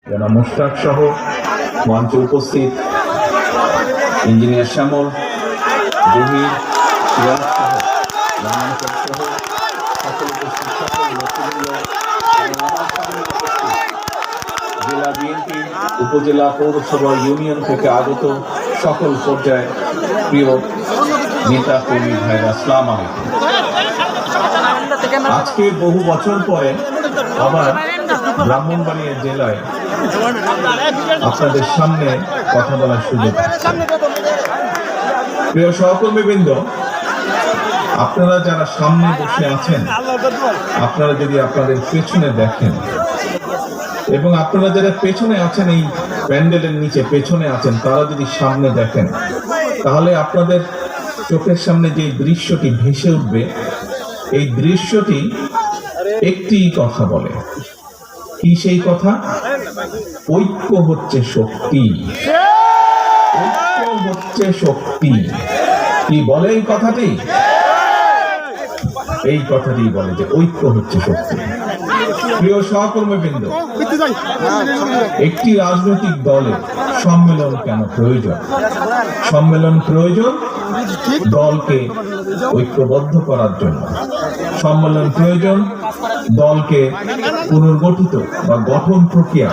জনাব মুশতাক সহ মঞ্চে উপস্থিত ইঞ্জিনিয়ার শ্যামল, জহির, সিরাজ সহ সকল উপস্থিত সকল নেতৃবৃন্দ, জেলা বিএনপি, উপজেলা, পৌরসভা, ইউনিয়ন থেকে আগত সকল পর্যায়ে প্রিয় নেতা কর্মী ভাইরা, আসসালামু আলাইকুম। আজকে বহু বছর পরে আবার ব্রাহ্মণবাড়িয়া জেলায় আপনাদের সামনে কথা বলার সুযোগ। প্রিয় সহকর্মীবৃন্দ, আপনারা যারা সামনে বসে আছেন, আপনারা যদি আপনাদের পেছনে দেখেন এবং আপনারা যারা পেছনে আছেন, এই প্যান্ডেলের নিচে পেছনে আছেন, তারা যদি সামনে দেখেন, তাহলে আপনাদের চোখের সামনে যে দৃশ্যটি ভেসে উঠবে, এই দৃশ্যটি একটি কথা বলে। কি সেই কথা? ঐক্য হচ্ছে শক্তি। ঐক্য হচ্ছে শক্তি। কি বলে এই কথাটি? এই কথাটি বলে যে ঐক্য হচ্ছে শক্তি। প্রিয় সহকর্মীবৃন্দ, একটি রাজনৈতিক দলের সম্মেলন কেন প্রয়োজন? সম্মেলন প্রয়োজন দলকে ঐক্যবদ্ধ করার জন্য। সম্মেলন প্রয়োজন দলকে পুনর্গঠিত বা গঠন প্রক্রিয়া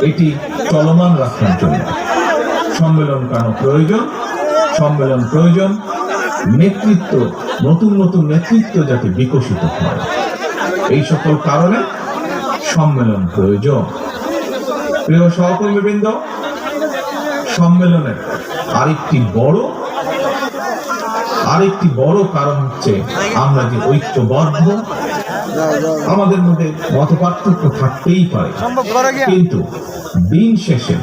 এটি চলমান রাখার জন্য। সম্মেলন কেন প্রয়োজন? সম্মেলন প্রয়োজন নেতৃত্ব, নতুন নতুন নেতৃত্ব যাতে বিকশিত হয়, এই সকল কারণে সম্মেলন প্রয়োজন। প্রিয় সহকর্মীবৃন্দ, সম্মেলনের আরেকটি বড় কারণ হচ্ছে আমরা যে ঐক্যবদ্ধ, আমাদের মধ্যে মতপার্থক্য থাকতেই পারে, কিন্তু দিন শেষে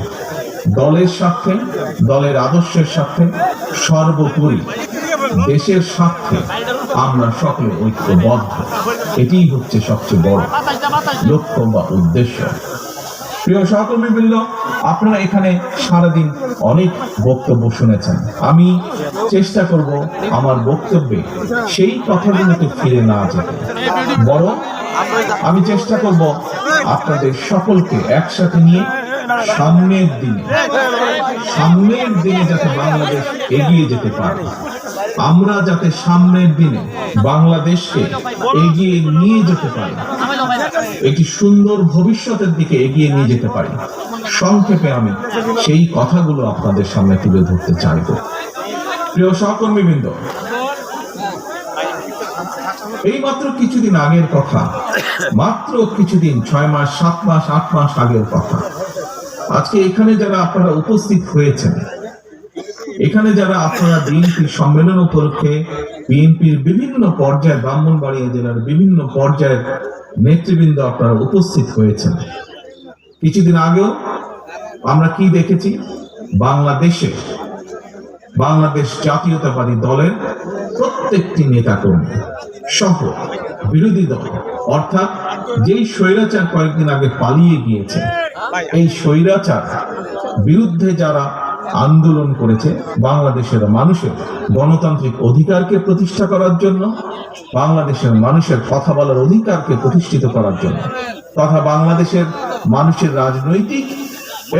দলের স্বার্থে, দলের আদর্শের স্বার্থে, সর্বোপরি দেশের স্বার্থে আমরা সকলে ঐক্যবদ্ধ। এটিই হচ্ছে সবচেয়ে বড় লক্ষ্য বা উদ্দেশ্য। প্রিয় সহকর্মীবৃন্দ, আপনারা এখানে সারাদিন অনেক বক্তব্য শুনেছেন। আমি চেষ্টা করব আমার বক্তব্যে সেই কথাগুলোকে ফিরে না যেতে, বরং আমি চেষ্টা করব আপনাদের সকলকে একসাথে নিয়ে সামনের দিনে যাতে বাংলাদেশ এগিয়ে যেতে পারে, আমরা যাতে সামনের দিনে বাংলাদেশকে এগিয়ে নিয়ে যেতে পারি, একটি সুন্দর ভবিষ্যতের দিকে এগিয়ে নিয়ে যেতে পারি। সংক্ষেপে আমি সেই কথাগুলো আপনাদের সামনে তুলে ধরতে চাইব। প্রিয় সহকর্মীবৃন্দ, এই মাত্র কিছুদিন আগের কথা, মাত্র কিছুদিন, 6 মাস, 7 মাস, 8 মাস আগের কথা। আজকে এখানে যারা আপনারা উপস্থিত হয়েছেন, এখানে যারা আপনারা বিএনপির সম্মেলন উপলক্ষে বিএনপির বিভিন্ন পর্যায়ে, ব্রাহ্মণবাড়িয়া জেলার বিভিন্ন পর্যায়ের নেতৃবৃন্দ আপনারা উপস্থিত হয়েছেন, কিছুদিন আগেও আমরা কি দেখেছি? বাংলাদেশ জাতীয়তাবাদী দলের প্রত্যেকটি নেতাকর্মী সহ বিরোধী দল, অর্থাৎ যেই স্বৈরাচার কয়েকদিন আগে পালিয়ে গিয়েছে, এই স্বৈরাচার বিরুদ্ধে যারা আন্দোলন করেছে, বাংলাদেশের মানুষের গণতান্ত্রিক অধিকারকে প্রতিষ্ঠা করার জন্য, বাংলাদেশের মানুষের কথা বলার অধিকারকে প্রতিষ্ঠিত করার জন্য, তথা বাংলাদেশের মানুষের রাজনৈতিক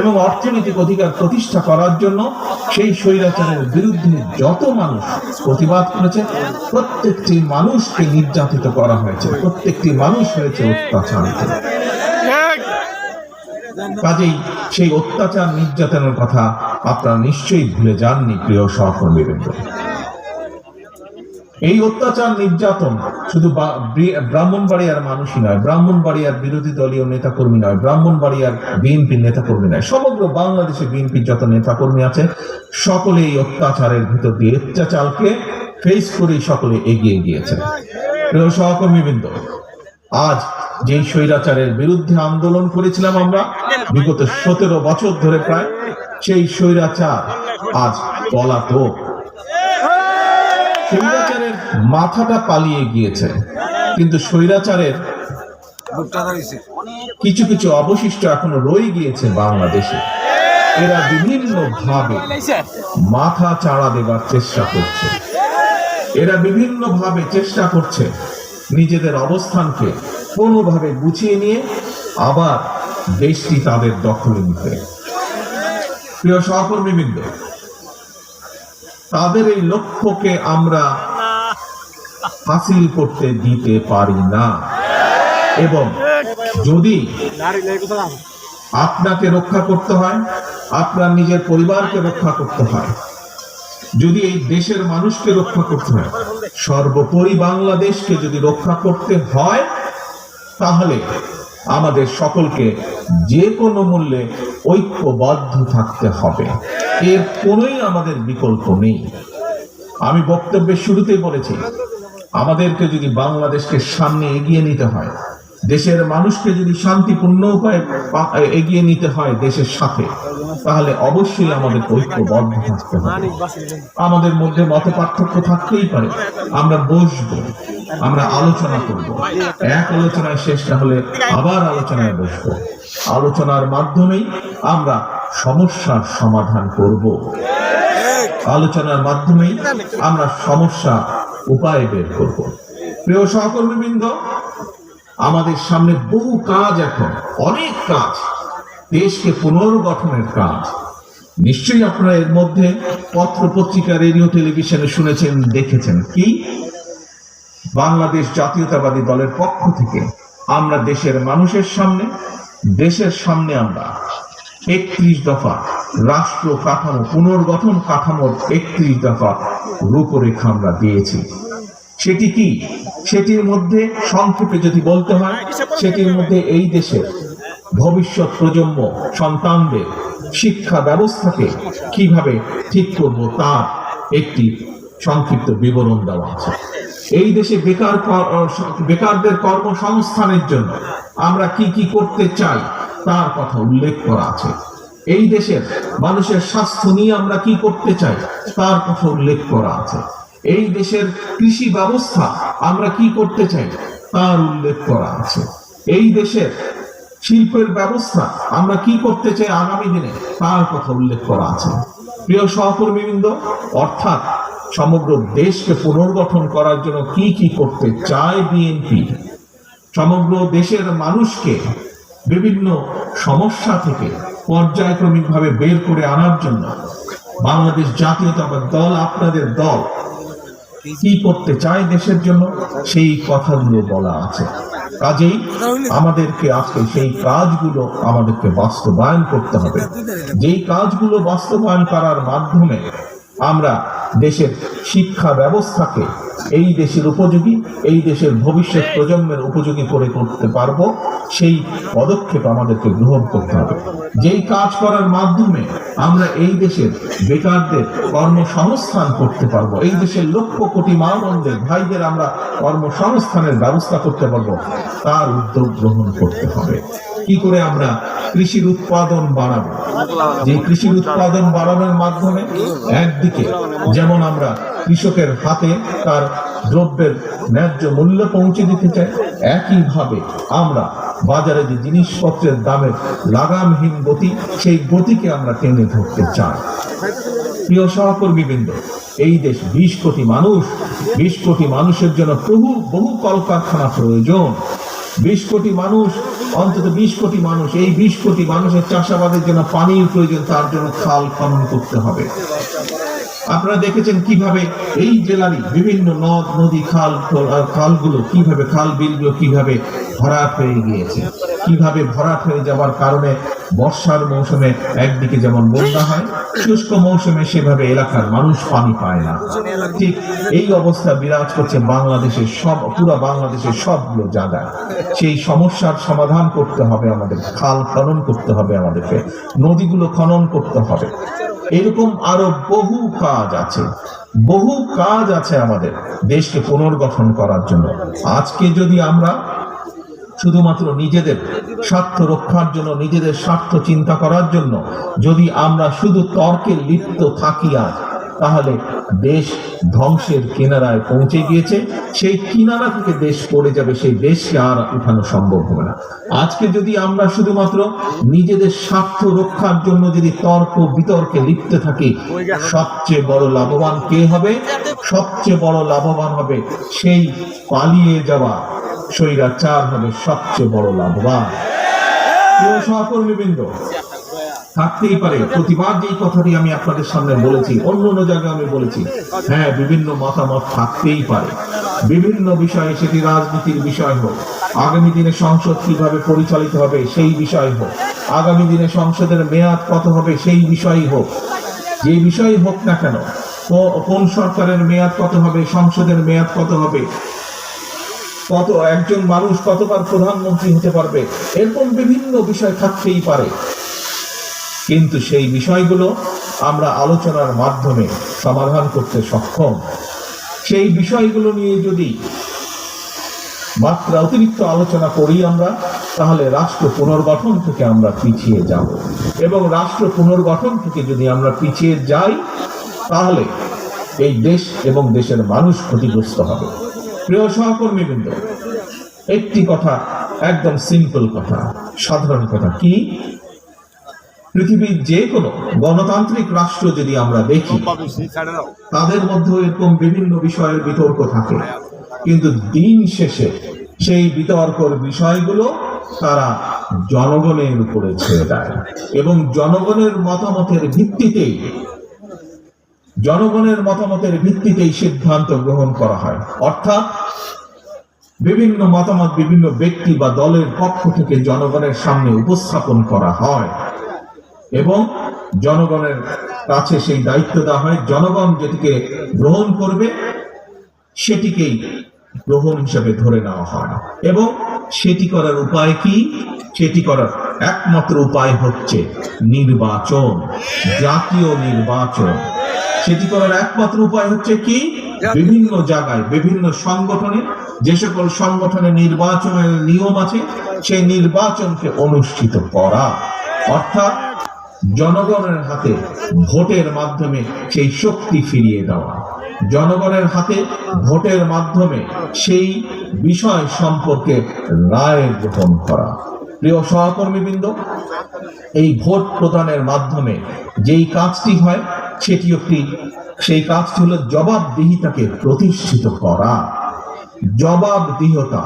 এবং অর্থনৈতিক অধিকার প্রতিষ্ঠা করার জন্য সেই স্বৈরাচারের বিরুদ্ধে যত মানুষ প্রতিবাদ করেছে, প্রত্যেকটি মানুষকে নির্যাতিত করা হয়েছে, প্রত্যেকটি মানুষ হয়েছে অত্যাচারিত। কাজেই সেই অত্যাচার নির্যাতনের কথা আপনারা নিশ্চয়ই ভুলে যাননি। প্রিয় সহকর্মীবৃন্দ, এই অত্যাচার নির্যাতন শুধু ব্রাহ্মণবাড়িয়ার মানুষই নয়, ব্রাহ্মণবাড়িয়ার বিরোধী দলীয় নেতাকর্মী নয়, ব্রাহ্মণবাড়িয়ার বিএনপির নেতাকর্মী নয়, সমগ্র বাংলাদেশে বিএনপির যত নেতাকর্মী আছে, সকলে এই অত্যাচারের ভিতর দিয়ে, অত্যাচারকে ফেস করে সকলে এগিয়ে গিয়েছে। প্রিয় সহকর্মীবৃন্দ, আজ যে স্বৈরাচারের বিরুদ্ধে আন্দোলন করেছিলাম আমরা বিগত 17 বছর ধরে প্রায়, সেই স্বৈরাচার আজ পলাতক। স্বৈরাচারের মাথাটা পালিয়ে গিয়েছে, কিন্তু স্বৈরাচারের কিছু কিছু অবশিষ্ট এখনো রয়ে গিয়েছে বাংলাদেশে। এরা বিভিন্ন ভাবে মাথা চাড়া দেবার চেষ্টা করছে, এরা বিভিন্ন ভাবে চেষ্টা করছে নিজেদের অবস্থানকে কোনোভাবে গুছিয়ে নিয়ে আবার দেশটি তাদের দখলে নিতে। প্রিয় সহকর্মীবৃন্দ, তাদের এই লক্ষ্যকে আমরা হাসিল করতে দিতে পারি না, এবং যদি আপনাকে রক্ষা করতে হয়, আপনার নিজের পরিবারকে রক্ষা করতে হয়, যদি এই দেশের মানুষকে রক্ষা করতে হয়, সর্বোপরি বাংলাদেশকে যদি রক্ষা করতে হয়, তাহলে আমাদের সকলকে যে কোনো মূল্যে ঐক্যবদ্ধ থাকতে হবে। এর কোনোই আমাদের বিকল্প নেই। আমি বক্তব্যের শুরুতেই বলেছি, আমাদেরকে যদি বাংলাদেশকে সামনে এগিয়ে নিতে হয়, দেশের মানুষকে যদি শান্তিপূর্ণ উপায়ে এগিয়ে নিতে হয় দেশের সাথে, তাহলে অবশ্যই আমাদের ঐক্যবদ্ধ থাকতে হবে। আমাদের মধ্যে মত পার্থক্য থাকতেই পারে, আমরা বসবো, আমরা আলোচনা করব, এক আলোচনায় শেষ না হলে আবার আলোচনায় বসবো। আলোচনার মাধ্যমেই আমরা সমস্যার সমাধান করব। আলোচনার মাধ্যমেই আমরা সমস্যা উপায় বের করব। প্রিয় সহকর্মীবৃন্দ, আমাদের সামনে বহু কাজ, এখন অনেক কাজ, দেশকে পুনর্গঠনের কাজ। নিশ্চয়ই আপনারা এর মধ্যে পত্র পত্রিকা, রেডিও, টেলিভিশনে শুনেছেন, দেখেছেন। কি? বাংলাদেশ জাতীয়তাবাদী দলের পক্ষ থেকে আমরা দেশের মানুষের সামনে, দেশের সামনে আমরা 31 দফা রাষ্ট্র কাঠামো, পুনর্গঠন কাঠামোর 31 দফা রূপরেখা আমরা দিয়েছি। সেটি কি? সেটির মধ্যে সংক্ষেপে যদি বলতে হয়, সেটির মধ্যে এই দেশের ভবিষ্যৎ প্রজন্ম, সন্তানদের শিক্ষা ব্যবস্থাকে কিভাবে ঠিক করব তার একটি সংক্ষিপ্ত বিবরণ দেওয়া আছে। এই দেশে বেকারদের কর্মসংস্থানের জন্য আমরা কি কি করতে চাই তার কথা উল্লেখ করা আছে। এই দেশের মানুষের স্বাস্থ্য নিয়ে আমরা কি করতে চাই তার কথা উল্লেখ করা আছে। এই দেশের কৃষি ব্যবস্থা আমরা কি করতে চাই তার উল্লেখ করা আছে। এই দেশের শিল্পের ব্যবস্থা আমরা কি করতে চাই আগামী দিনে তার কথা উল্লেখ করা আছে। প্রিয় সহকর্মীবৃন্দ, অর্থাৎ সমগ্র দেশকে পুনর্গঠন করার জন্য কি কি করতে চায় বিএনপি, সমগ্র দেশের মানুষকে বিভিন্ন সমস্যা থেকে পর্যায়ক্রমিকভাবে বের করে আনার জন্য বাংলাদেশ জাতীয়তাবাদী দল, আপনাদের দল কি করতে চায় দেশের জন্য, সেই কথাগুলো বলা আছে। কাজেই আমাদেরকে আজকে সেই কাজগুলো আমাদেরকে বাস্তবায়ন করতে হবে। যেই কাজগুলো বাস্তবায়ন করার মাধ্যমে আমরা দেশের শিক্ষা ব্যবস্থাকে এই দেশের উপযোগী, এই দেশের ভবিষ্যৎ প্রজন্মের উপযোগী করে করতে পারবো, সেই পদক্ষেপ আমাদেরকে গ্রহণ করতে হবে। যেই কাজ করার মাধ্যমে আমরা এই দেশের বেকারদের কর্মসংস্থান করতে পারবো, এই দেশের লক্ষ কোটি মা বোনদের, ভাইদের আমরা কর্মসংস্থানের ব্যবস্থা করতে পারবো, তার উদ্যোগ গ্রহণ করতে হবে। কি করে আমরা কৃষির উৎপাদন বাড়াবো? যে কৃষির উৎপাদন বাড়ানোর মাধ্যমে একদিকে যেমন আমরা কৃষকের হাতে তার দ্রব্যের ন্যায্য মূল্য পৌঁছে দিতে চাই, একইভাবে আমরা বাজারে যে জিনিসপত্রের দামের লাগামহীন গতি, সেই গতিকে আমরা টেনে ধরতে চাই। প্রিয় সহকর্মীবৃন্দ, এই দেশ 20 কোটি মানুষ, 20 কোটি মানুষের জন্য বহু কলকারখানা প্রয়োজন। 20 কোটি মানুষ, অন্তত 20 কোটি মানুষ, এই 20 কোটি মানুষের চাষাবাদের জন্য পানির প্রয়োজন, তার জন্য খাল খনন করতে হবে। আপনারা দেখেছেন কিভাবে এই জেলারই বিভিন্ন নদ নদী, খালগুলো কিভাবে, খাল বিলগুলো কিভাবে ভরাট হয়ে গিয়েছে, কিভাবে ভরাট হয়ে যাওয়ার কারণে বর্ষার মৌসুমে একদিকে যেমন বন্যা হয়, শুষ্ক মৌসুমে সেভাবে এলাকার মানুষ পানি পায় না। ঠিক এই অবস্থা বিরাজ করছে বাংলাদেশের পুরো বাংলাদেশের সবগুলো জায়গায়। সেই সমস্যার সমাধান করতে হবে আমাদের, খাল খনন করতে হবে আমাদেরকে, নদীগুলো খনন করতে হবে। এরকম আরো বহু কাজ আছে আমাদের দেশকে পুনর্গঠন করার জন্য। আজকে যদি আমরা শুধুমাত্র নিজেদের স্বার্থ রক্ষার জন্য, নিজেদের স্বার্থ চিন্তা করার জন্য যদি আমরা শুধু তর্কে লিপ্ত থাকি আজ, তাহলে দেশ ধ্বংসের কিনারায় পৌঁছে গিয়েছে। সেই কিনারা থেকে দেশ পড়ে যাবে, সেই দেশকে আর উঠানো সম্ভব হবে না। আজকে যদি আমরা শুধুমাত্র নিজেদের স্বার্থ রক্ষার জন্য যদি তর্ক বিতর্কে লিপ্ত থাকি, সবচেয়ে বড় লাভবান কে হবে? সবচেয়ে বড় লাভবান হবে সেই পালিয়ে যাওয়া স্বৈরাচার, হবে সবচেয়ে বড় লাভবান। প্রিয় সহকর্মীবৃন্দ, থাকতেই পারে। প্রতিবার যেই কথাটি আমি আপনাদের সামনে বলেছি, অন্য অন্য জায়গায় আমি বলেছি, হ্যাঁ, বিভিন্ন মতামত থাকতেই পারে বিভিন্ন বিষয়ে, সেটি রাজনীতির বিষয় হোক, আগামী দিনে সংসদ কিভাবে পরিচালিত হবে সেই বিষয় হোক, আগামী দিনে সংসদের মেয়াদ কত হবে সেই বিষয়ই হোক, যে বিষয়ই হোক না কেন, কোন সরকারের মেয়াদ কত হবে, সংসদের মেয়াদ কত হবে, কত একজন মানুষ কতবার প্রধানমন্ত্রী হতে পারবে, এরকম বিভিন্ন বিষয় থাকতেই পারে। কিন্তু সেই বিষয়গুলো আমরা আলোচনার মাধ্যমে সমাধান করতে সক্ষম। সেই বিষয়গুলো নিয়ে যদি মাত্রা অতিরিক্ত আলোচনা করি আমরা, তাহলে রাষ্ট্র পুনর্গঠন থেকে আমরা পিছিয়ে যাব, এবং রাষ্ট্র পুনর্গঠন থেকে যদি আমরা পিছিয়ে যাই, তাহলে এই দেশ এবং দেশের মানুষ ক্ষতিগ্রস্ত হবে। প্রিয় সহকর্মীবৃন্দ, একটি কথা, একদম সিম্পল কথা, সাধারণ কথা, কি পৃথিবীর যে কোনো গণতান্ত্রিক রাষ্ট্র যদি আমরা দেখি, তাদের মধ্যে এরকম বিভিন্ন বিষয়ের বিতর্ক থাকে, কিন্তু দিন শেষে সেই বিতর্কের বিষয়গুলো তারা জনগণের উপরে ছেড়ে দেয়, এবং জনগণের মতামতের ভিত্তিতেই সিদ্ধান্ত গ্রহণ করা হয়। অর্থাৎ বিভিন্ন মতামত বিভিন্ন ব্যক্তি বা দলের পক্ষ থেকে জনগণের সামনে উপস্থাপন করা হয়, এবং জনগণের কাছে সেই দায়িত্ব দেওয়া হয়। জনগণ যেটিকে গ্রহণ করবে সেটিকেই গ্রহণ হিসেবে ধরে নেওয়া হয়, এবং সেটি করার উপায় কি? সেটি করার একমাত্র উপায় হচ্ছে নির্বাচন, জাতীয় নির্বাচন। সেটি করার একমাত্র উপায় হচ্ছে কি? বিভিন্ন জায়গায়, বিভিন্ন সংগঠনে, যে সকল সংগঠনে নির্বাচনের নিয়ম আছে, সেই নির্বাচনকে অনুষ্ঠিত করা, অর্থাৎ জনগণের হাতে ভোটের মাধ্যমে সেই শক্তি ফিরিয়ে দেওয়া, জনগণের হাতে ভোটের মাধ্যমে সেই বিষয় সম্পর্কে রায় গ্রহণ করা। প্রিয় সহকর্মীবৃন্দ, এই ভোট প্রদানের মাধ্যমে যেই কাজটি হয়, সেই কাজটি হলো জবাবদিহিতাকে প্রতিষ্ঠিত করা। জবাবদিহিতা,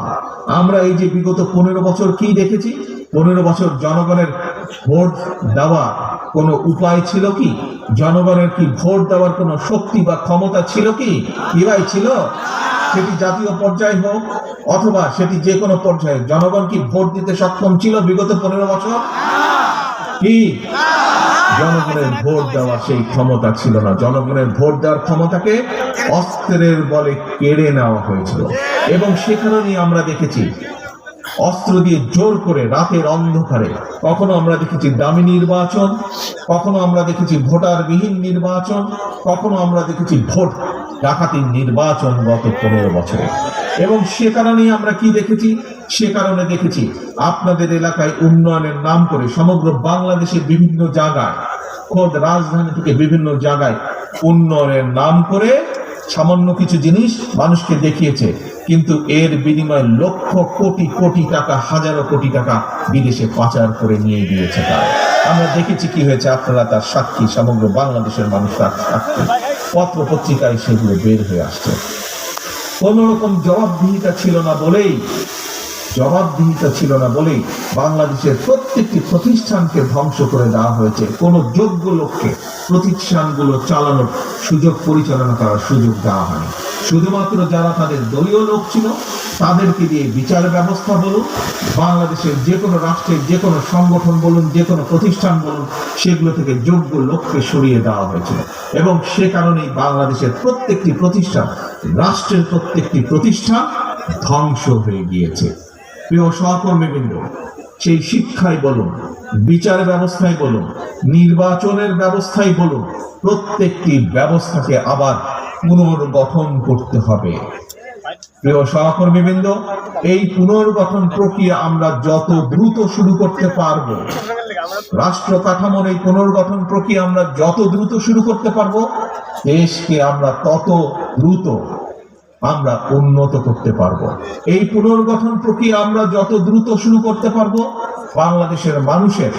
আমরা এই যে বিগত 15 বছর কি দেখেছি? 15 বছর জনগণের ভোট দেওয়ার কোনো উপায় ছিল কি? জনগণের কি ভোট দেওয়ার কোনো শক্তি বা ক্ষমতা ছিল কি? কি ভাই ছিল? সেটি জাতীয় পর্যায়ে হোক অথবা সেটি যে কোনো পর্যায়ে, জনগণ কি ভোট দিতে সক্ষম ছিল বিগত 15 বছর? কি জনগণের ভোট দেওয়ার সেই ক্ষমতা ছিল না। জনগণের ভোট দেওয়ার ক্ষমতাকে অস্ত্রের বলে কেড়ে নেওয়া হয়েছিল, এবং সে কারণেই আমরা দেখেছি অস্ত্র দিয়ে জোর করে রাতের অন্ধকারে, কখনো আমরা দেখেছি দামি নির্বাচন, কখনো আমরা দেখেছি ভোটারবিহীন নির্বাচন, কখনো আমরা দেখেছি ভোট ডাকাতির নির্বাচন গত 15 বছরে। এবং সে কারণেই আমরা কি দেখেছি? সে কারণে দেখেছি আপনাদের এলাকায় উন্নয়নের নাম করে সমগ্র বাংলাদেশের বিভিন্ন জায়গায়, খোদ রাজধানী থেকে বিভিন্ন জায়গায় উন্নয়নের নাম করে সামান্য কিছু জিনিস মানুষকে দেখিয়েছে, কিন্তু এর বিনিময়ে লক্ষ কোটি কোটি টাকা, হাজারো কোটি টাকা বিদেশে পাচার করে নিয়ে গিয়েছে তারা। আমরা দেখেছি কি হয়েছে, আপনারা তার সাক্ষী, সমগ্র বাংলাদেশের মানুষ তার সাক্ষী, পত্র পত্রিকায় সেগুলো বের হয়ে আসছে। কোন রকম জবাবদিহিতা ছিল না বলেই বাংলাদেশের প্রত্যেকটি প্রতিষ্ঠানকে ধ্বংস করে দেওয়া হয়েছে। কোন যোগ্য লোককে প্রতিষ্ঠানগুলো চালানোর সুযোগ, পরিচালনা করার সুযোগ দেওয়া হয়নি। শুধুমাত্র যারা তাদের দলীয় লোক ছিল তাদেরকে দিয়ে বিচার ব্যবস্থা বলুন, বাংলাদেশের যে কোনো রাষ্ট্রের যে কোনো সংগঠন বলুন, যে কোনো প্রতিষ্ঠান বলুন, সেগুলো থেকে যোগ্য লোককে সরিয়ে দেওয়া হয়েছিল। এবং সে কারণেই বাংলাদেশের প্রত্যেকটি প্রতিষ্ঠান, রাষ্ট্রের প্রত্যেকটি প্রতিষ্ঠান ধ্বংস হয়ে গিয়েছে। প্রিয় সহকর্মীবৃন্দ, সেই শিক্ষায় বলুন, বিচার ব্যবস্থায় বলুন, নির্বাচনের ব্যবস্থায় বলুন, প্রত্যেকটি ব্যবস্থাকে আবার পুনর্গঠন করতে হবে। প্রিয় সহকর্মীবৃন্দ, এই পুনর্গঠন প্রক্রিয়া আমরা যত দ্রুত শুরু করতে পারবো, রাষ্ট্র কাঠামোর এই পুনর্গঠন প্রক্রিয়া আমরা যত দ্রুত শুরু করতে পারবো, দেশকে আমরা তত দ্রুত আমরা উন্নত করতে পারবো। এই পুনর্গঠন প্রক্রিয়া আমরা যত দ্রুত শুরু করতে পারবো, বাংলাদেশের মানুষের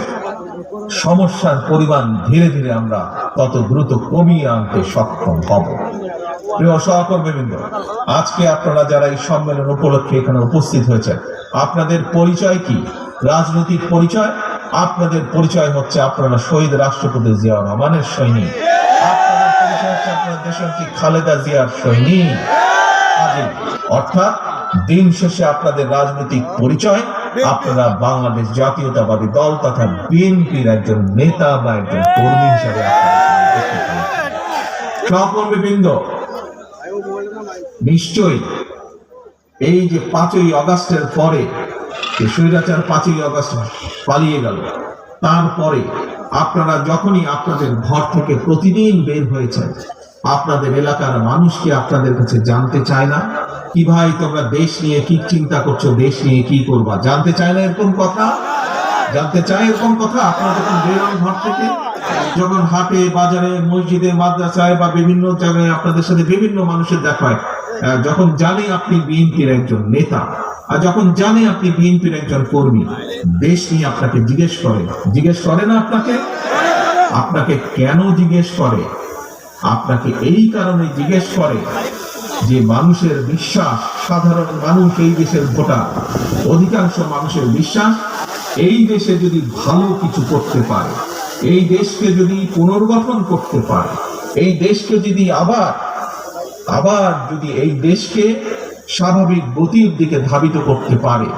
সমস্যার পরিমাণ ধীরে ধীরে আমরা তত দ্রুত কমিয়ে আনতে সক্ষম হব। প্রিয় সহকর্মীবৃন্দ, আজকে আপনারা যারা এই সম্মেলন উপলক্ষে এখানে উপস্থিত হয়েছেন, আপনাদের পরিচয় কি? রাজনৈতিক পরিচয় আপনাদের পরিচয় হচ্ছে আপনারা শহীদ রাষ্ট্রপতি জিয়াউর রহমানের সৈনিক, আপনাদের পরিচয় হচ্ছে আপনারা দেশনেত্রী খালেদা জিয়ার সৈনিক। অর্থাৎ দিন শেষে আপনাদের রাজনৈতিক পরিচয় আপনারা বাংলাদেশ জাতীয়তাবাদী দল তথা বিএনপির একজন নেতা বা একজন কর্মী হিসাবে সহকর্মীবৃন্দ, নিশ্চয়ই এই যে 5ই আগস্টের পরে স্বৈরাচার 5ই আগস্ট পালিয়ে গেল, তারপরে আপনারা যখনই আপনাদের ঘর থেকে প্রতিদিন বের হয়েছেন, আপনাদের এলাকার মানুষকে আপনাদের কাছে জানতে চায় না কি ভাই তোমরা দেশ নিয়ে কি চিন্তা করছো, দেশ নিয়ে কি করবা, জানতে চায় না এরকম কথা? জানতে চায় এরকম কথা? আপনারা যখন বেরোন ঘর থেকে, যখন হাটে বাজারে মসজিদে মাদ্রাসায় বা বিভিন্ন জায়গায় আপনাদের সাথে বিভিন্ন মানুষের দেখা হয়, যখন জানে আপনি বিএনপির একজন নেতা আর যখন জানে আপনি বিএনপির একজন কর্মী, দেশ নিয়ে আপনাকে জিজ্ঞেস করে না আপনাকে? আপনাকে কেন জিজ্ঞেস করে? আপনাকে এই কারণে জিজ্ঞেস করে যে মানুষের বিশ্বাস, সাধারণ মানুষ এই দেশের ভোটার, অধিকাংশ মানুষের বিশ্বাস এই দেশে যদি ভালো কিছু করতে পারে, এই দেশকে যদি পুনর্গঠন করতে পারে, এই দেশকে যদি আবার যদি এই দেশকে স্বাভাবিক গতির দিকে ধাবিত করতে পারে,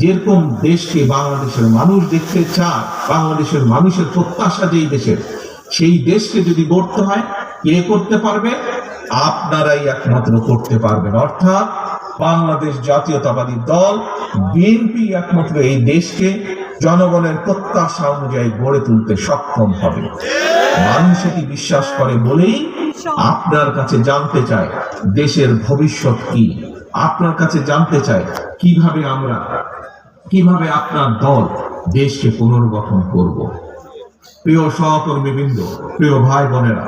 যেরকম দেশকে বাংলাদেশের মানুষ দেখতে চায়, বাংলাদেশের মানুষের প্রত্যাশা যেই দেশের, সেই দেশকে যদি গড়তে হয়, কে করতে পারবে? আপনারাই একমাত্র করতে পারবেন। অর্থাৎ বাংলাদেশ জাতীয়তাবাদী দল বিএনপি একমাত্র এই দেশকে জনগণের প্রত্যাশা অনুযায়ী গড়ে তুলতে সক্ষম হবে। মানুষ এটি বিশ্বাস করে বলেই আপনার কাছে জানতে চায় দেশের ভবিষ্যৎ কি, আপনার কাছে জানতে চায় কিভাবে আপনার দল দেশকে পুনর্গঠন করব। প্রিয় সহকর্মীবৃন্দ, প্রিয় ভাই বোনেরা,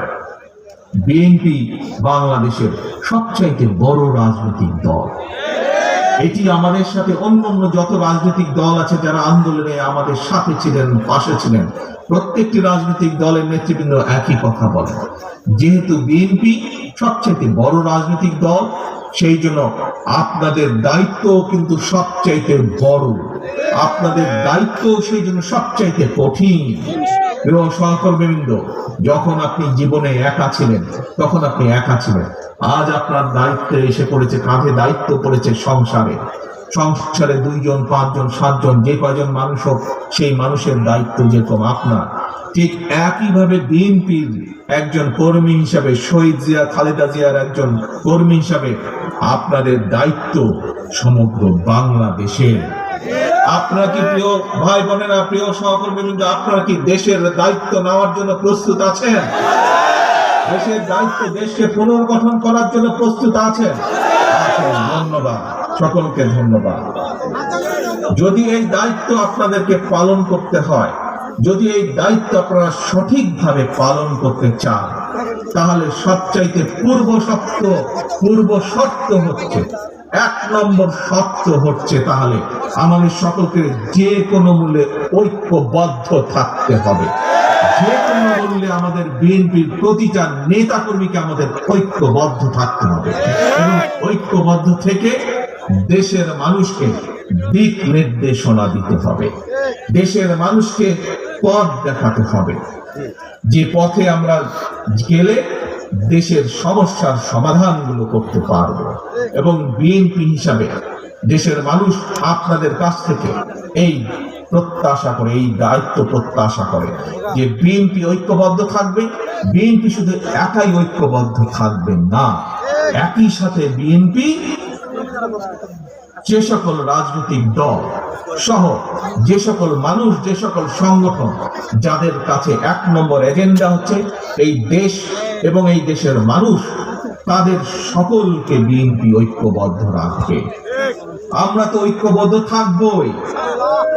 বিএনপি বাংলাদেশের সবচাইতে বড় রাজনৈতিক দল। এটি আমাদের সাথে অন্যান্য যত রাজনৈতিক দল আছে যারা আন্দোলনে আমাদের সাথে ছিলেন, পাশে ছিলেন, প্রত্যেকটি রাজনৈতিক দলের নেতৃবৃন্দ একই কথা বলেন, যেহেতু বিএনপি সবচাইতে বড় রাজনৈতিক দল, সেই জন্য আপনাদের দায়িত্ব কিন্তু সবচাইতে বড়, আপনাদের দায়িত্ব সেই জন্য সবচাইতে কঠিন। প্রিয় সহকর্মীবৃন্দ, যখন আপনি জীবনে একা ছিলেন তখন আপনি একা ছিলেন, আজ আপনার দায়িত্বে এসে পড়েছে, কাঁধে দায়িত্ব পড়েছে সংসারে 2 জন 5 জন 7 জন যে কয়জন মানুষ হোক, সেই মানুষের দায়িত্ব যেরকম আপনার, ঠিক একইভাবে বিএনপির একজন কর্মী হিসাবে, শহীদ জিয়া খালেদা জিয়ার একজন কর্মী হিসাবে আপনাদের দায়িত্ব সমগ্র বাংলাদেশের। আপনারা কি, প্রিয় ভাই বোনেরা, প্রিয় সহকর্মীবৃন্দ, আপনারা কি দেশের দায়িত্ব নেওয়ার জন্য প্রস্তুত আছেন? দেশের দায়িত্ব, দেশকে পুনর্গঠন করার জন্য প্রস্তুত আছেন? ধন্যবাদ, সকলকে ধন্যবাদ। যদি এই দায়িত্ব আপনাদেরকে পালন করতে হয়, যদি এই দায়িত্ব আপনারা সঠিকভাবে পালন করতে চান, তাহলে সবচাইতে পূর্ব শর্ত হচ্ছে, 1 নম্বর শর্ত হচ্ছে, তাহলে আমাদের সকলকে যে কোনো মূল্যে ঐক্যবদ্ধ থাকতে হবে। যে কোনো মূল্যে আমাদের বিএনপির প্রতিটা নেতা কর্মীকে আমাদের ঐক্যবদ্ধ থাকতে হবে এবং ঐক্যবদ্ধ থেকে দেশের মানুষকে দিক নির্দেশনা দিতে হবে, দেশের মানুষকে পথ দেখাতে হবে, যে পথে আমরা গেলে দেশের সমস্যার সমাধানগুলো করতে পারবো। এবং বিএনপি হিসাবে দেশের মানুষ আপনাদের কাছ থেকে এই প্রত্যাশা করে, এই দায়িত্ব প্রত্যাশা করে যে বিএনপি ঐক্যবদ্ধ থাকবে। বিএনপি শুধু একাই ঐক্যবদ্ধ থাকবে না, একই সাথে বিএনপি যে সকল রাজনৈতিক দল সহ যে সকল মানুষ, যে সকল সংগঠন যাদের কাছে 1 নম্বর এজেন্ডা হচ্ছে এই দেশ এবং এই দেশের মানুষ, তাদের সকলকে বিএনপি ঐক্যবদ্ধ রাখবে। আমরা তো ঐক্যবদ্ধ থাকবই,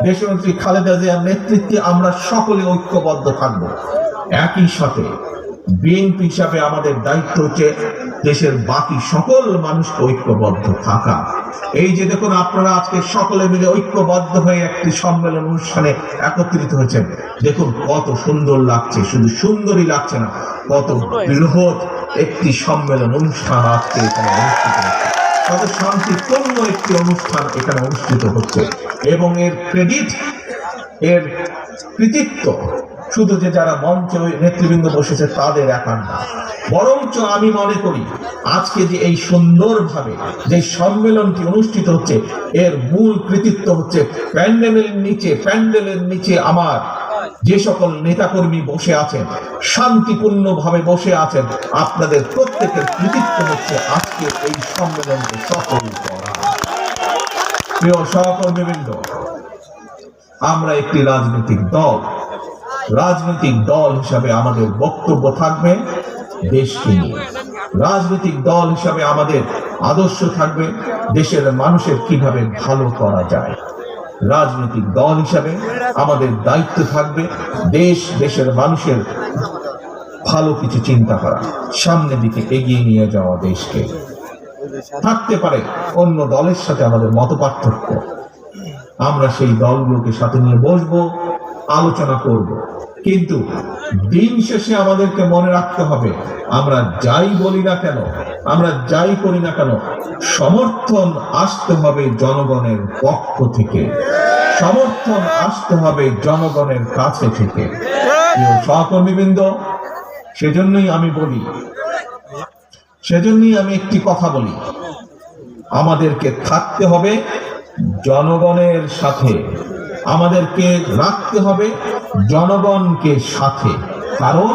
দেশনেত্রী খালেদা জিয়ার নেতৃত্বে আমরা সকলে ঐক্যবদ্ধ থাকবো। একই সাথে বিএনপি হিসাবে আমাদের দায়িত্ব হচ্ছে দেশের বাকি সকল মানুষকে ঐক্যবদ্ধ থাকা। এই যে দেখুন, আপনারা আজকে সকলে মিলে ঐক্যবদ্ধ হয়ে একটি সম্মেলন অনুষ্ঠানে একত্রিত হয়েছেন, দেখুন কত সুন্দর লাগছে। শুধু সুন্দরই লাগছে না, কত বৃহৎ একটি সম্মেলন অনুষ্ঠান আজকে এখানে অনুষ্ঠিত হচ্ছে, কত শান্তিপূর্ণ একটি অনুষ্ঠান এখানে অনুষ্ঠিত হচ্ছে। এবং এর এর কৃতিত্ব শুধু যে যারা মঞ্চে নেতৃবৃন্দ বসেছে তাদের একার না, বরঞ্চ আমি মনে করি আজকে যে এই সুন্দরভাবে যে সম্মেলনটি অনুষ্ঠিত হচ্ছে এর মূল কৃতিত্ব হচ্ছে প্যান্ডেলের নিচে আমার যে সকল নেতাকর্মী বসে আছেন, শান্তিপূর্ণভাবে বসে আছেন, আপনাদের প্রত্যেকের কৃতিত্ব হচ্ছে আজকে এই সম্মেলনকে সফল করা। প্রিয় সহকর্মীবৃন্দ, আমরা একটি রাজনৈতিক দল হিসাবে আমাদের বক্তব্য থাকবে দেশকে নিয়ে। রাজনৈতিক দল হিসাবে আমাদের আদর্শ থাকবে দেশের মানুষের কিভাবে ভালো করা যায়। রাজনৈতিক দল হিসাবে আমাদের দায়িত্ব থাকবে দেশের মানুষের ভালো কিছু চিন্তা করা, সামনের দিকে এগিয়ে নিয়ে যাওয়া দেশকে। থাকতে পারে অন্য দলের সাথে আমাদের মতপার্থক্য, আমরা সেই দলগুলোকে সাথে নিয়ে বসবো, আলোচনা করব, কিন্তু দিন শেষে আমাদেরকে মনে রাখতে হবে আমরা যাই বলি না কেন, আমরা যাই করি না কেন, সমর্থন আসতে হবে জনগণের পক্ষ থেকে, সমর্থন আসতে হবে জনগণের কাছে থেকে। সহকর্মীবৃন্দ, সেজন্যই আমি একটি কথা বলি, আমাদেরকে থাকতে হবে জনগণের সাথে, আমাদেরকে রাখতে হবে জনগণকে সাথে, কারণ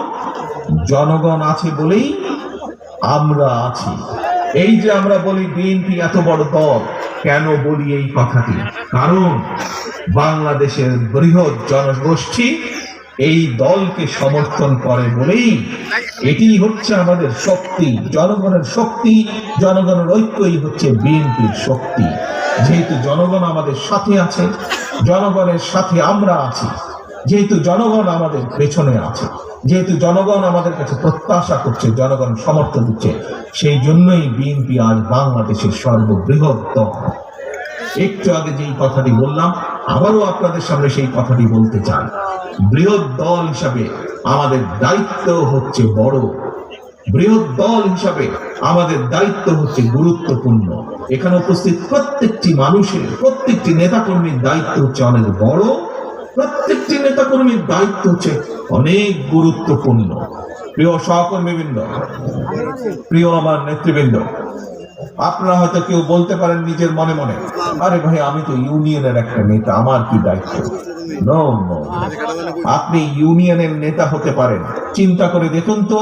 জনগণ আছে বলেই আমরা আছি। এই যে আমরা বলি বিএনপি এত বড় দল, কেন বলি এই কথাটি? কারণ বাংলাদেশের বৃহৎ জনগোষ্ঠী এই দলকে সমর্থন করে বলেই এটি হচ্ছে আমাদের শক্তি, জনগণের শক্তি, জনগণের ঐক্যই হচ্ছে বিএনপির শক্তি। যেহেতু জনগণ আমাদের সাথে আছে, জনগণের সাথে আমরা আছি, যেহেতু জনগণ আমাদের পেছনে আছে, যেহেতু জনগণ আমাদের কাছে প্রত্যাশা করছে, জনগণ সমর্থন দিচ্ছে, সেই জন্যই বিএনপি আজ বাংলাদেশের সর্ববৃহৎ দল। একটু আগে যেই কথাটি বললাম, আবারও আপনাদের সামনে সেই কথাটি বলতে চাই। বৃহৎ দল হিসাবে আমাদের দায়িত্ব হচ্ছে বড়, বৃহৎ দল হিসাবে আমাদের দায়িত্ব হচ্ছে গুরুত্বপূর্ণ। এখানে উপস্থিত প্রত্যেকটি মানুষের, প্রত্যেকটি নেতাকর্মীর দায়িত্ব হচ্ছে অনেক বড়, প্রত্যেকটি নেতাকর্মীর দায়িত্ব হচ্ছে অনেক গুরুত্বপূর্ণ। প্রিয় সহকর্মীবৃন্দ, প্রিয় আমার নেতৃবৃন্দ, আপনারা হয়তো কেউ বলতে পারেন নিজের মনে মনে, আরে ভাই আমি তো ইউনিয়নের একটা নেতা, আমার কি দায়িত্ব? নো, আপনি ইউনিয়নের নেতা হতে পারেন, চিন্তা করে দেখুন তো,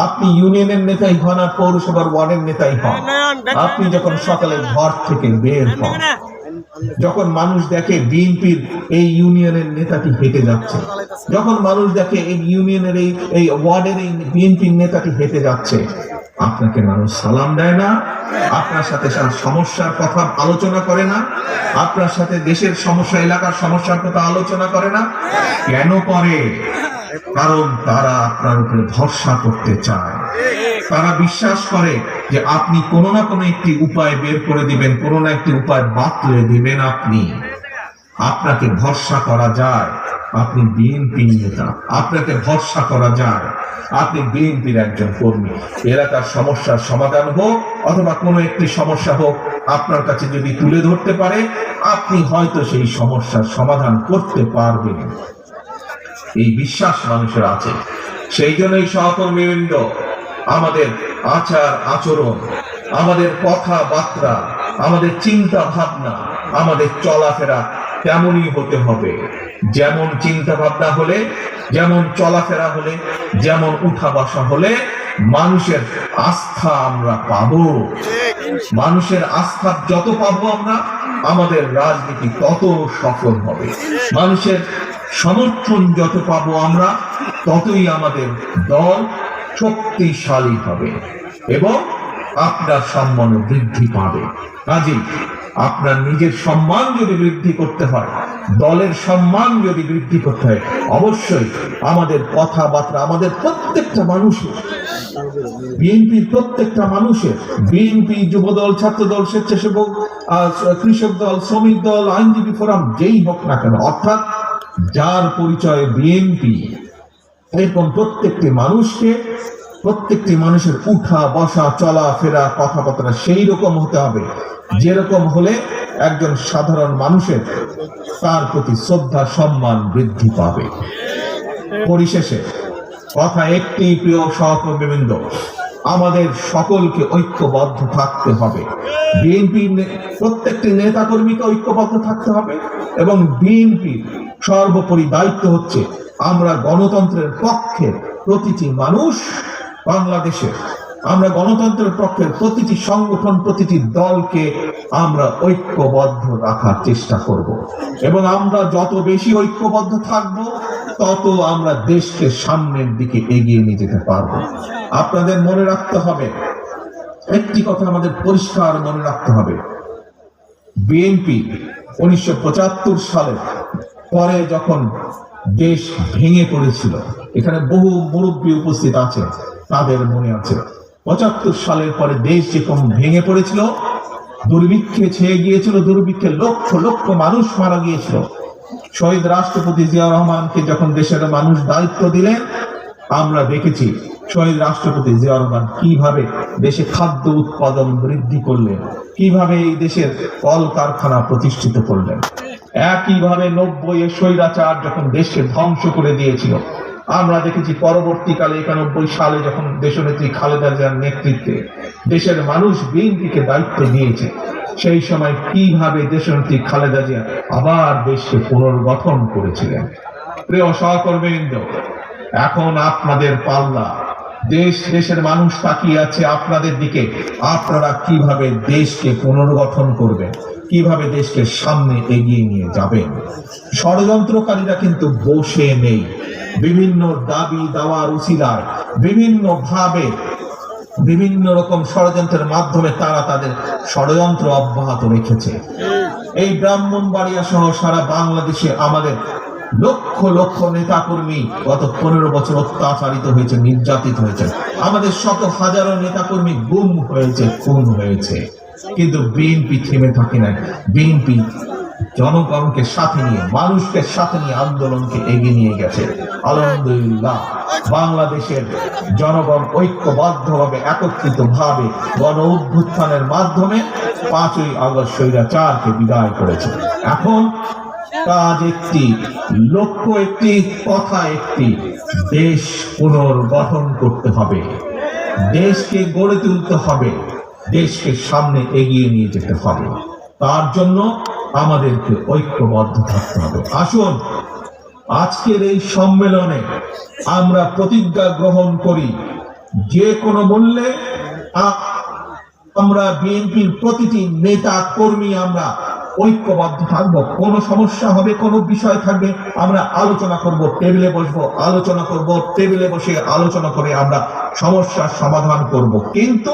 আপনি ইউনিয়নের নেতাই হন আর পৌরসভার ওয়ার্ডের নেতাই হন, আপনি যখন সকালে ঘর থেকে বের হন, যখন মানুষ দেখে বিএনপির এই ইউনিয়নের নেতাটি হেঁটে যাচ্ছে, যখন মানুষ দেখে এই ইউনিয়নের এই ওয়ার্ডের এই বিএনপির নেতাটি হেঁটে যাচ্ছে, আপনাকে মানুষ সালাম দেয় না? আপনার সাথে সমস্যার কথা আলোচনা করে না? আপনার সাথে দেশের সমস্যা, এলাকার সমস্যার কথা আলোচনা করে না? কেন করে? কারণ তারা আপনার উপরে ভরসা করতে চায়, তারা বিশ্বাস করে যে আপনি কোনো না কোনো একটি উপায় বের করে দিবেন, কোনো না একটি উপায় বাতলে দিবেন। আপনাকে ভরসা করা যায়, আপনি বিএনপি নেতা, আপনাকে ভরসা করা যায়, আপনি বিএনপির একজন কর্মী। এলাকার সমস্যার সমাধান হোক অথবা কোনো একটি সমস্যা হোক, আপনার কাছে যদি তুলে ধরতে পারে, আপনি হয়তো সেই সমস্যার সমাধান করতে পারবেন। এই বিশ্বাস মানুষের আছে। সেই জন্যই সহকর্মীবৃন্দ, আমাদের আচার আচরণ, আমাদের কথাবার্তা, আমাদের চিন্তা ভাবনা, আমাদের চলাফেরা তেমনই হতে হবে। যেমন চিন্তা ভাবনা হলে, যেমন চলাফেরা হলে, যেমন উঠা বসা হলে মানুষের আস্থা আমরা পাবো। মানুষের আস্থা যত পাবো আমরা, আমাদের রাজনীতি তত সফল হবে। মানুষের সমর্থন যত পাবো আমরা, ততই আমাদের দল শক্তিশালী হবে এবং আপনার সম্মান বৃদ্ধি পাবে। কাজেই আপনার নিজের সম্মান যদি বৃদ্ধি করতে হয়, দলের সম্মান যদি বৃদ্ধি করতে হয়, অবশ্যই আমাদের কথাবার্তা, আমাদের প্রত্যেকটা মানুষের, বিএনপির প্রত্যেকটা মানুষের, বিএনপি, যুবদল, ছাত্রদল, স্বেচ্ছাসেবক, কৃষক দল, শ্রমিক দল, আইনজীবী ফোরাম, যেই হোক না কেন, অর্থাৎ যার পরিচয় বিএনপি, এরকম প্রত্যেকটি মানুষকে, প্রত্যেকটি মানুষের উঠা বসা, চলাফেরা, কথাবার্তা সেই রকম হতে হবে, যেরকম হলে একজন সাধারণ মানুষের তার প্রতি শ্রদ্ধা সম্মান বৃদ্ধি পাবে। পরিশেষে কথা একটি, প্রিয় সহকর্মীবৃন্দ, আমাদের সকলকে ঐক্যবদ্ধ থাকতে হবে। বিএনপির প্রত্যেকটি নেতাকর্মীকে ঐক্যবদ্ধ থাকতে হবে এবং বিএনপির সর্বোপরি দায়িত্ব হচ্ছে আমরা গণতন্ত্রের পক্ষে প্রতিটি মানুষ বাংলাদেশে, আমরা গণতন্ত্রের পক্ষের প্রতিটি সংগঠন, প্রতিটি দলকে আমরা ঐক্যবদ্ধ রাখার চেষ্টা করব এবং আমরা যত বেশি ঐক্যবদ্ধ থাকব তত আমরা দেশকে সামনের দিকে এগিয়ে নিয়ে যেতে পারব। আপনাদের মনে রাখতে হবে, একটি কথা আমাদের পরিষ্কার মনে রাখতে হবে, বিএনপি 1975 সালে পরে যখন দেশ ভেঙে পড়েছিল, এখানে বহু মুরব্বী উপস্থিত আছে, তাদের মনে আছে 75 সালের পরে দেশ যেরকম ভেঙে পড়েছিল, দুর্ভিক্ষে ছেয়ে গিয়েছিল, দুর্ভিক্ষে লক্ষ লক্ষ মানুষ মারা গিয়েছিল। শহীদ রাষ্ট্রপতি জিয়াউর রহমানকে যখন দেশের মানুষ দায়িত্ব দিলেন, আমরা দেখেছি শহীদ রাষ্ট্রপতি জিয়াউর রহমান কিভাবে দেশে খাদ্য উৎপাদন বৃদ্ধি করলেন, কিভাবে এই দেশের কলকারখানা প্রতিষ্ঠিত করলেন। একইভাবে 90-এ স্বৈরাচার যখন দেশকে ধ্বংস করে দিয়েছিল, আমরা দেখেছি পরবর্তীকালে 91 সালে যখন দেশনেত্রী খালেদা জিয়ার নেতৃত্বে দেশের মানুষ বিএনপিকে দায়িত্ব দিয়েছে, সেই সময় কিভাবে দেশনেত্রী খালেদা জিয়া আবার দেশকে পুনর্গঠন করেছিলেন। প্রিয় সহকর্মীবৃন্দ, এখন আপনাদের পাল্লা, দেশের মানুষ তাকিয়ে আছে আপনাদের দিকে। আপনারা কিভাবে দেশকে পুনর্গঠন করবেন, কিভাবে দেশকে সামনে এগিয়ে নিয়ে যাবেন। ষড়যন্ত্রকারীরা কিন্তু বসে নেই, বিভিন্ন দাবি দাওয়ার উছিলায় বিভিন্ন ভাবে বিভিন্ন রকম ষড়যন্ত্রের মাধ্যমে তারা তাদের ষড়যন্ত্র অব্যাহত রেখেছে। এই ব্রাহ্মণবাড়িয়া সহ সারা বাংলাদেশে আমাদের লক্ষ লক্ষ নেতাকর্মী গত 15 বছর অত্যাচারিত হয়েছে, নির্যাতিত হয়েছে। আমাদের শত হাজারো নেতাকর্মী গুম হয়েছে, খুন হয়েছে, কিন্তু বিএনপি থেমে থাকে না। বিএনপি জনগণকে সাথে নিয়ে, মানুষকে সাথে নিয়ে আন্দোলনকে এগিয়ে নিয়ে গেছে। আলহামদুলিল্লাহ, বাংলাদেশের জনগণ ঐক্যবদ্ধভাবে একত্রিতভাবে গণ অভ্যুত্থানের মাধ্যমে 5ই আগস্ট স্বৈরাচারকে বিদায় করেছে। এখন কাজ একটি, লক্ষ্য একটি, কথা একটি, দেশ পুনর্গঠন করতে হবে, দেশকে গড়ে তুলতে হবে, দেশকে সামনে এগিয়ে নিয়ে যেতে হবে। তার জন্য আমাদেরকে ঐক্যবদ্ধ থাকতে হবে। আসুন আজকের এই সম্মেলনে আমরা প্রতিজ্ঞা গ্রহণ করি, যে কোনো মূল্যে আমরা বিএনপির প্রতিটি নেতা কর্মী আমরা ঐক্যবদ্ধ থাকবো। কোন সমস্যা হবে, কোন বিষয় থাকবে, আমরা আলোচনা করব, টেবিলে বসবো, আলোচনা করব, টেবিলে বসে আলোচনা করে আমরা সমস্যার সমাধান করব, কিন্তু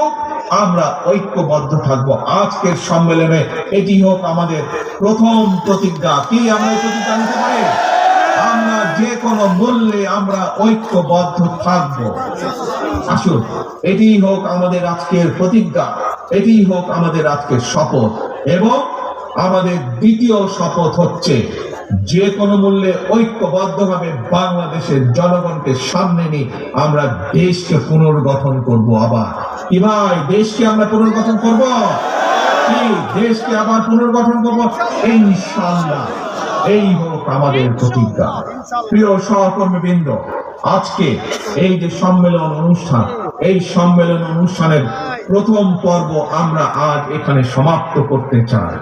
আমরা ঐক্যবদ্ধ থাকবো। আজকের সম্মেলনে এটি হোক আমাদের প্রথম প্রতিজ্ঞা। কি আমরা এই প্রতিজ্ঞা নিতে পারি? আমরা যে কোনো মূল্যে আমরা ঐক্যবদ্ধ থাকবো। আসুন এটি হোক আমাদের আজকের প্রতিজ্ঞা, এটি হোক আমাদের আজকের শপথ। এবং আমাদের দ্বিতীয় শপথ হচ্ছে যে কোনো মূল্যে ঐক্যবদ্ধভাবে বাংলাদেশের জনগণকে সামনে নিয়ে আমরা দেশকে পুনর্গঠন করব। আবার কি ভাই, দেশকে আমরা পুনর্গঠন করব? কি দেশকে আবার পুনর্গঠন করব? ইনশাআল্লাহ, এই হোক আমাদের প্রতিজ্ঞা। প্রিয় সহকর্মীবৃন্দ, আজকে এই যে সম্মেলন অনুষ্ঠান, এই সম্মেলন অনুষ্ঠানের প্রথম পর্ব আমরা আজ এখানে সমাপ্ত করতে চাই।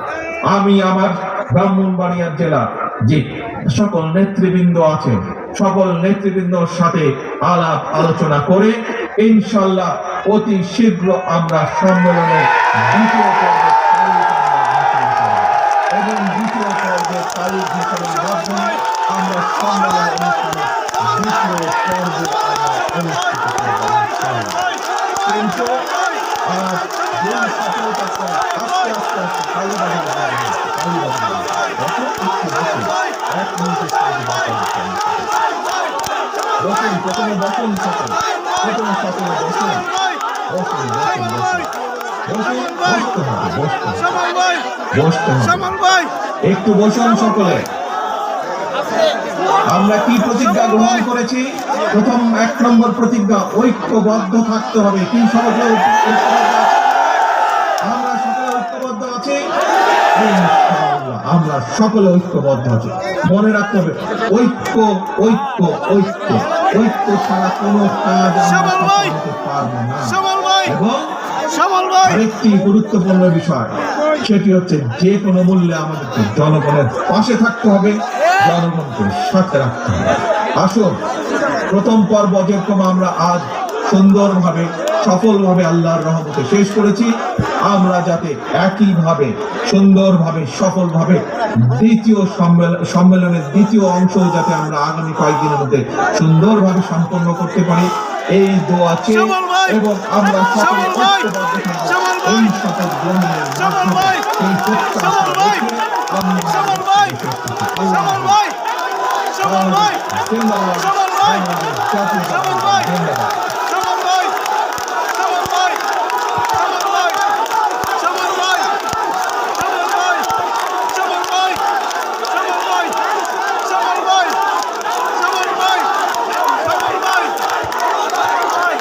আমি আমার ব্রাহ্মণবাড়িয়া জেলা যে সকল নেতৃবৃন্দ আছেন, সকল নেতৃবৃন্দর সাথে আলাপ আলোচনা করে ইনশাআল্লাহ অতি শীঘ্র আমরা সম্মেলনের দ্বিতীয় পর্বে এবং দ্বিতীয় পর্বে তারিখ ঘোষণার মাধ্যমে আমরা সম্মেলন অনুষ্ঠানে দ্বিতীয় পর্বে অনুষ্ঠিত করব। কিন্তু আজ যে সফলতা আস্তে আস্তে একটু বসুন সকলে। আমরা কি প্রতিজ্ঞা গ্রহণ করেছি? প্রথম 1 নম্বর প্রতিজ্ঞা, ঐক্যবদ্ধ থাকতে হবে। কি সকলে আমরা সকলে ঐক্যবদ্ধ আছি? ইনশাআল্লাহ আমরা সকলে ঐক্যবদ্ধ আছি। মনে রাখতে হবে ঐক্য ঐক্য ঐক্য ঐক্য ছাড়া কোনো কাজ আমরা করতে পারবো না। এবং আরেকটি গুরুত্বপূর্ণ বিষয়, সেটি হচ্ছে যে কোনো মূল্যে আমাদেরকে জনগণের পাশে থাকতে হবে, জনগণকে সাথে রাখতে হবে। আসুন, প্রথম পর্ব যেরকম আমরা আজ সুন্দরভাবে সফলভাবে আল্লাহর রহমতে শেষ করেছি, আমরা যাতে একইভাবে সুন্দরভাবে সফলভাবে দ্বিতীয় সম্মেলনের দ্বিতীয় অংশ যাতে আমরা আগামী কয়েকদিনের মধ্যে সুন্দরভাবে সম্পন্ন করতে পারি, এই দোয়া চেয়ে এবং আমরা সকলে ঐক্যবদ্ধ থাকব এই শপথ গ্রহণের মাধ্যমে এই প্রত্যাশা রেখে আমরা